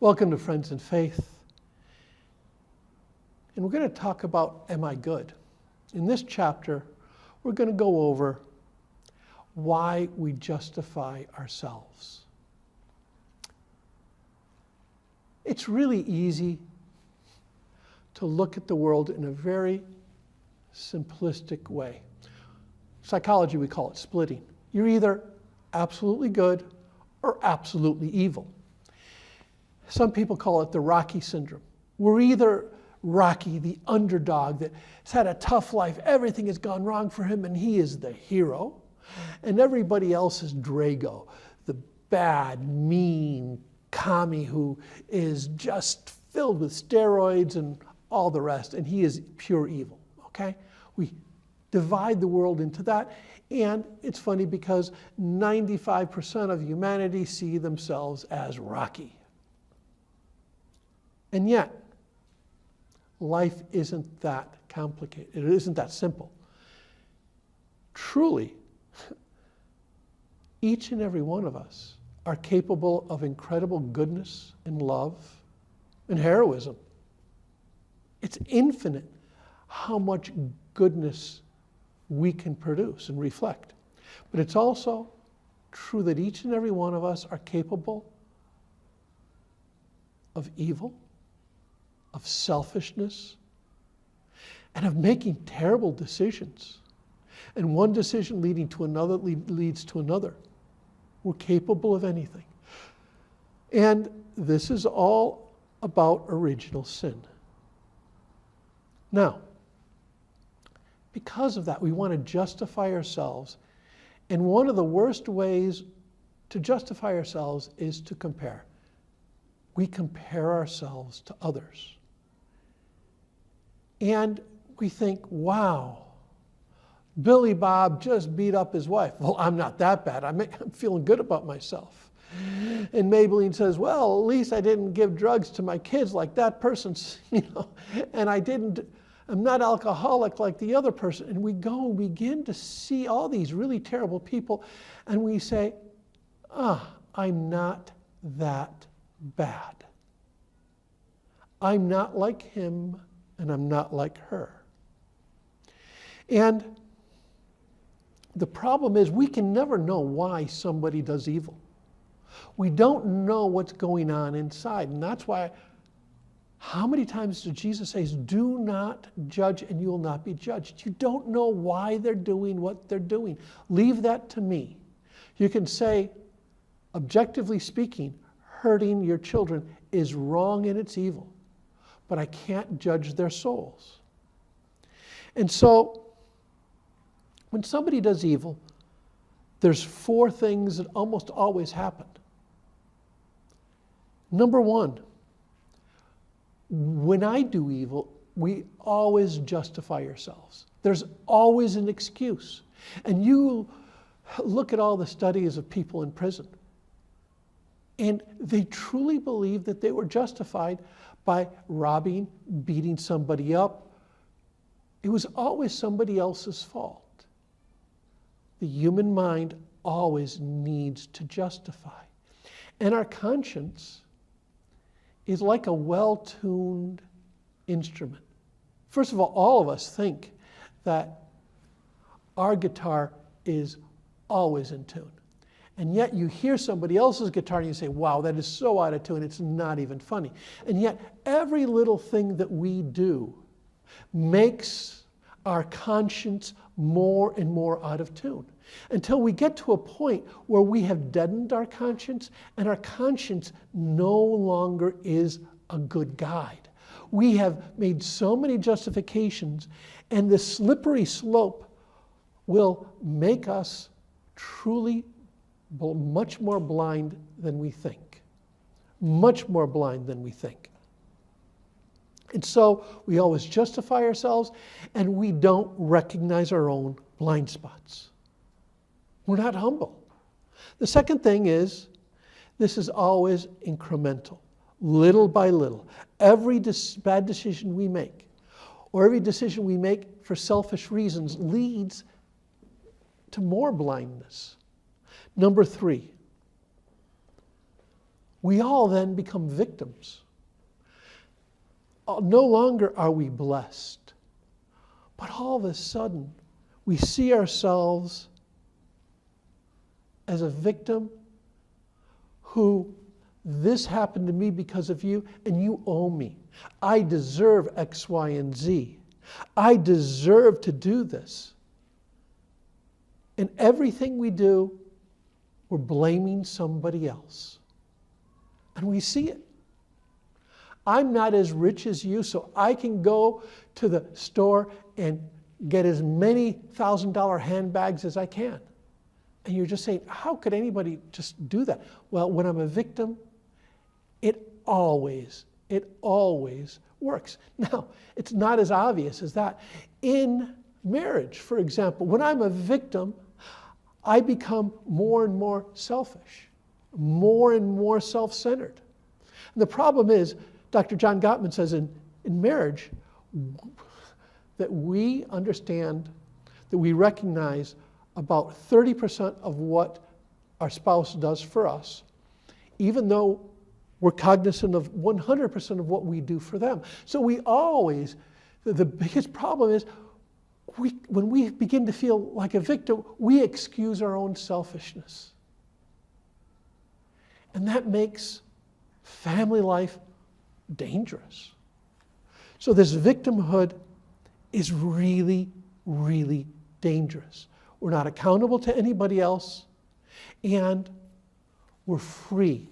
Welcome to Friends in Faith. And we're going to talk about, am I good? In this chapter, we're going to go over why we justify ourselves. It's really easy to look at the world in a very simplistic way. Psychology, we call it splitting. You're either absolutely good or absolutely evil. Some people call it the Rocky syndrome. We're either Rocky, the underdog that has had a tough life, everything has gone wrong for him, and he is the hero. And everybody else is Drago, the bad, mean commie who is just filled with steroids and all the rest, and he is pure evil, okay? We divide the world into that, and it's funny because 95% of humanity see themselves as Rocky. And yet, life isn't that complicated. It isn't that simple. Truly, each and every one of us are capable of incredible goodness and love and heroism. It's infinite how much goodness we can produce and reflect. But it's also true that each and every one of us are capable of evil, of selfishness, and of making terrible decisions. And one decision leading to another leads to another. We're capable of anything. And this is all about original sin. Now, because of that, we want to justify ourselves. And one of the worst ways to justify ourselves is to compare. We compare ourselves to others. And we think, wow, Billy Bob just beat up his wife. Well, I'm not that bad. I'm feeling good about myself. And Maybelline says, well, at least I didn't give drugs to my kids like that person's, and I'm not alcoholic like the other person. And we go and begin to see all these really terrible people, and we say, I'm not that bad. I'm not like him, and I'm not like her. And the problem is we can never know why somebody does evil. We don't know what's going on inside. And that's why, how many times did Jesus say, do not judge and you will not be judged? You don't know why they're doing what they're doing. Leave that to me. You can say, objectively speaking, hurting your children is wrong and it's evil. But I can't judge their souls. And so, when somebody does evil, there's 4 things that almost always happen. Number 1, when I do evil, we always justify ourselves. There's always an excuse. And you look at all the studies of people in prison, and they truly believe that they were justified by robbing, beating somebody up. It was always somebody else's fault. The human mind always needs to justify. And our conscience is like a well-tuned instrument. First of all of us think that our guitar is always in tune. And yet you hear somebody else's guitar and you say, wow, that is so out of tune, it's not even funny. And yet every little thing that we do makes our conscience more and more out of tune, until we get to a point where we have deadened our conscience and our conscience no longer is a good guide. We have made so many justifications, and the slippery slope will make us truly much more blind than we think. Much more blind than we think. And so we always justify ourselves, and we don't recognize our own blind spots. We're not humble. The second thing is, this is always incremental, little by little. Every bad decision we make, or every decision we make for selfish reasons, leads to more blindness. Number 3, we all then become victims. No longer are we blessed, but all of a sudden we see ourselves as a victim who, this happened to me because of you, and you owe me. I deserve X, Y, and Z. I deserve to do this. And everything we do, we're blaming somebody else. And we see it. I'm not as rich as you, so I can go to the store and get as many $1,000 handbags as I can. And you're just saying, how could anybody just do that? Well, when I'm a victim, it always works. Now, it's not as obvious as that. In marriage, for example, when I'm a victim, I become more and more selfish, more and more self-centered. And the problem is, Dr. John Gottman says in marriage, that we understand, that we recognize about 30% of what our spouse does for us, even though we're cognizant of 100% of what we do for them. So we always, the biggest problem is, when we begin to feel like a victim, we excuse our own selfishness. And that makes family life dangerous. So this victimhood is really, really dangerous. We're not accountable to anybody else, and we're free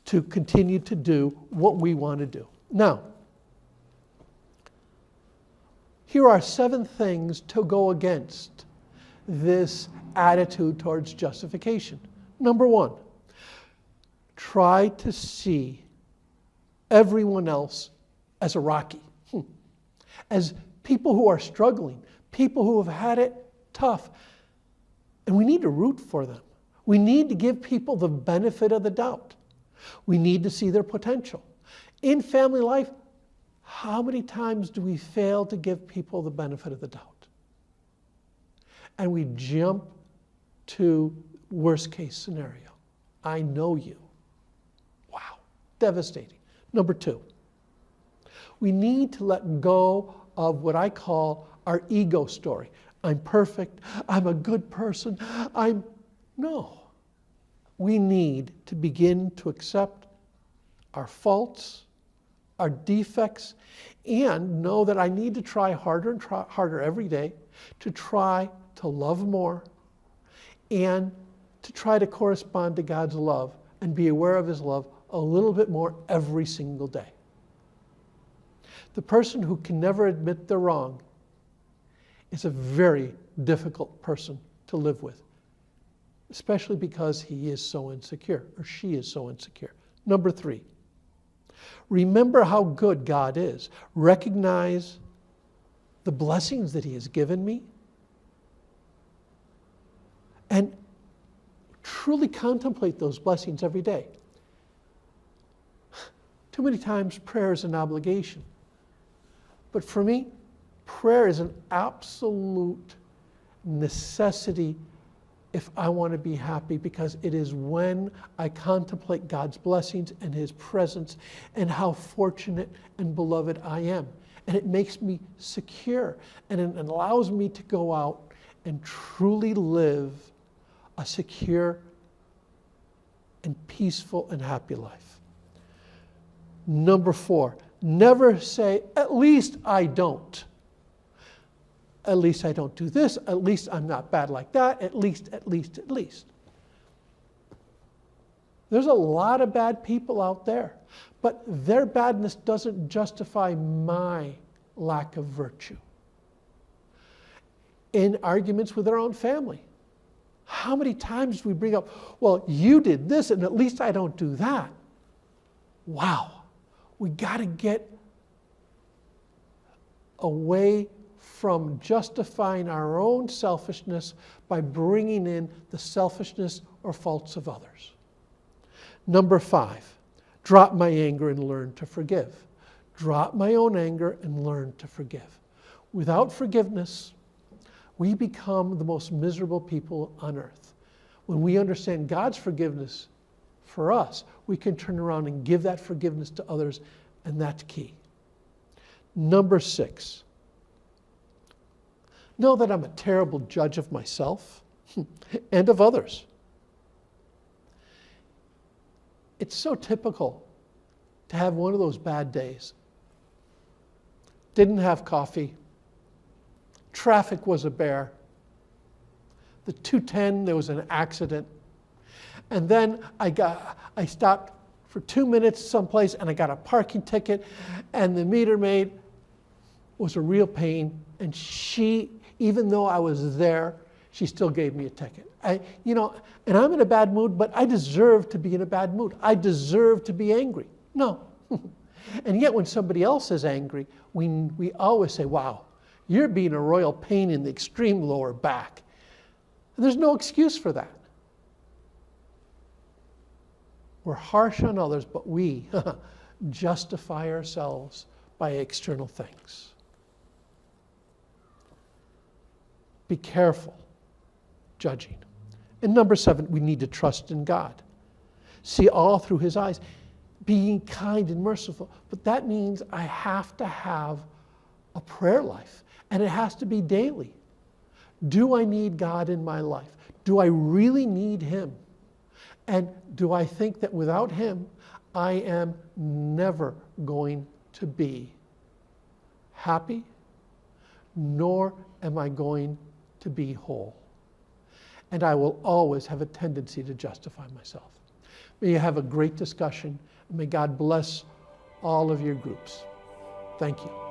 to continue to do what we want to do. Now, here are 7 things to go against this attitude towards justification. Number 1, try to see everyone else as a Rocky, as people who are struggling, people who have had it tough. And we need to root for them. We need to give people the benefit of the doubt. We need to see their potential. In family life, how many times do we fail to give people the benefit of the doubt? And we jump to worst case scenario. I know you. Wow, devastating. Number 2, we need to let go of what I call our ego story. I'm perfect, I'm a good person, No. We need to begin to accept our faults, our defects, and know that I need to try harder and harder every day to try to love more and to try to correspond to God's love and be aware of His love a little bit more every single day. The person who can never admit they're wrong is a very difficult person to live with, especially because he is so insecure, or she is so insecure. Number 3, remember how good God is. Recognize the blessings that He has given me, and truly contemplate those blessings every day. Too many times prayer is an obligation. But for me, prayer is an absolute necessity if I want to be happy, because it is when I contemplate God's blessings and His presence and how fortunate and beloved I am. And it makes me secure, and it allows me to go out and truly live a secure and peaceful and happy life. Number 4, never say, at least I don't. At least I don't do this. At least I'm not bad like that. At least. There's a lot of bad people out there, but their badness doesn't justify my lack of virtue. In arguments with our own family, how many times do we bring up, well, you did this and at least I don't do that? Wow. We got to get away from justifying our own selfishness by bringing in the selfishness or faults of others. Number 5, drop my anger and learn to forgive. Drop my own anger and learn to forgive. Without forgiveness, we become the most miserable people on earth. When we understand God's forgiveness, for us, we can turn around and give that forgiveness to others, and that's key. Number 6, know that I'm a terrible judge of myself and of others. It's so typical to have one of those bad days. Didn't have coffee. Traffic was a bear. The 210, there was an accident. And then I stopped for 2 minutes someplace and I got a parking ticket, and the meter maid was a real pain, and she, even though I was there, she still gave me a ticket. And I'm in a bad mood, but I deserve to be in a bad mood. I deserve to be angry. No. And yet when somebody else is angry, we always say, wow, you're being a royal pain in the extreme lower back. And there's no excuse for that. We're harsh on others, but we justify ourselves by external things. Be careful judging. And number 7, we need to trust in God. See all through his eyes. Being kind and merciful. But that means I have to have a prayer life. And it has to be daily. Do I need God in my life? Do I really need him? And do I think that without him, I am never going to be happy, nor am I going to be whole? And I will always have a tendency to justify myself. May you have a great discussion, and may God bless all of your groups. Thank you.